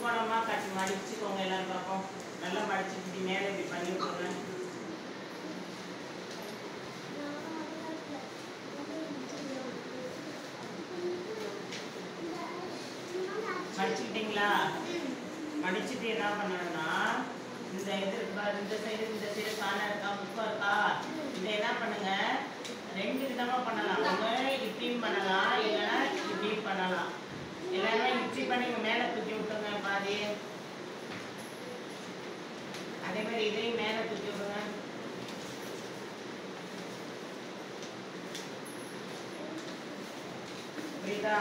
முக்கோணமா கட்டி மடிச்சுக்கோங்க எல்லாரும் பார்ப்போம். நல்லா மடிச்சுட்டு மேலே இப்படி பண்ணி விட்டுருங்க. மடிச்சுக்கிட்டீங்களா? மடிச்சுட்டு என்ன பண்ணணும்னா இந்த இந்த சைடு காண இருக்கா முக்கம் இருக்கா, இதை என்ன பண்ணுங்க ரெண்டு விதமா பண்ணலாம். ஒன்று இப்படியும் பண்ணலாம், இல்லைன்னா இப்படியும் பண்ணலாம். எல்லாருமே இப்படி பண்ணி மேலே தூக்கி விட்டுருங்க பாதி. அதே மாதிரி இதையும் மேலே தூக்கி விடுங்க. புரியுதா?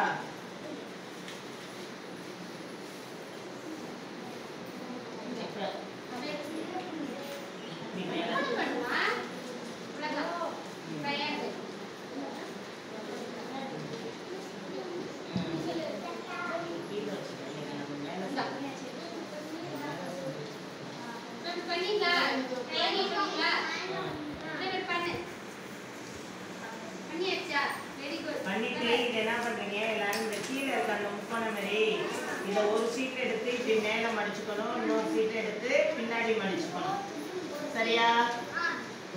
பண்ணிட்டு இது என்ன பண்றீங்க எல்லாரும், இந்த கீழே இருக்க அந்த முக்கோணம் மாதிரி இதை ஒரு சீட் எடுத்து இப்படி மேலே மடிச்சுக்கணும், இன்னொரு சீட்டை எடுத்து பின்னாடி மடிச்சுக்கணும். சரியா?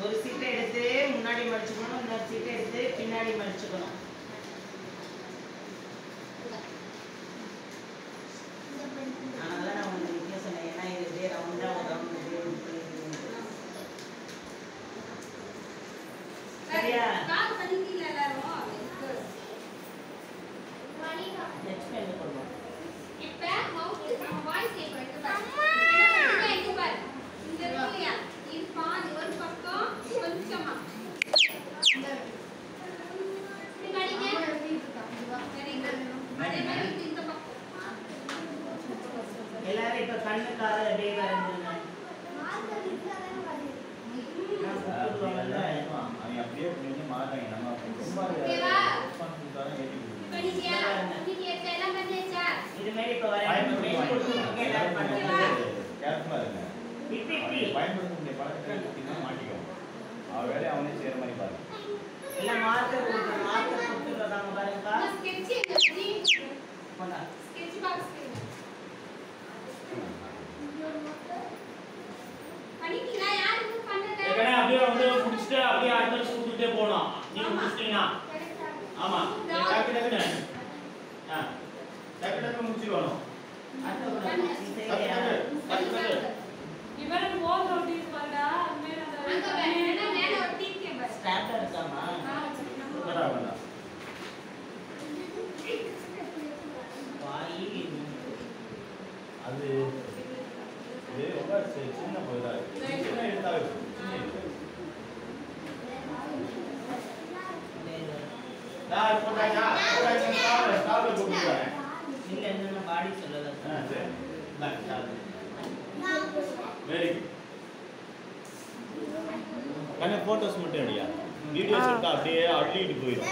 ஒரு சீட்டை எடுத்து முன்னாடி மடிச்சுக்கணும், இன்னொரு சீட்டை எடுத்து பின்னாடி மடிச்சுக்கணும். அதனால நான் உங்களுக்கு முக்கியம் சொன்னேன். ஏன்னா இது இதே ரவுண்டா வரும். சரியா? எல்லாரும் இப்ப கண்ணுக்காக அப்படியே வரைஞ்சிருங்க. இது மாதிரி இப்ப எல்லாம் மார்க்கர் கொடுத்துருக்காங்க பாருங்கக்கா. அப்படியே வந்து முடிச்சுட்டு அப்படியே அடுத்த சுத்திட்டே போலாம். நீங்க முடிச்சிட்டீங்கன்னா ஆமா டக்கு டக்கு முடிச்சிடுவானோ. இவன் போன் ஓட்டி பாருடா. மேல ஒட்டிக்கே பஸ் ஸ்டார்டர் இருக்காமா? பரவாயில்லை. வாயி அது இது ரொம்ப சின்ன போதா சின்ன எடுத்தா நான் போடாயா ஸ்டார்ட் போடுறேன். இல்ல என்ன பாடி சொல்லல. சரி நான் ஸ்டார்ட். Very good. கண்ண போட்டோஸ் மட்டும் எடுயா. வீடியோஸ் எடுத்தா அப்படியே அள்ளிட்டு போயிடும்.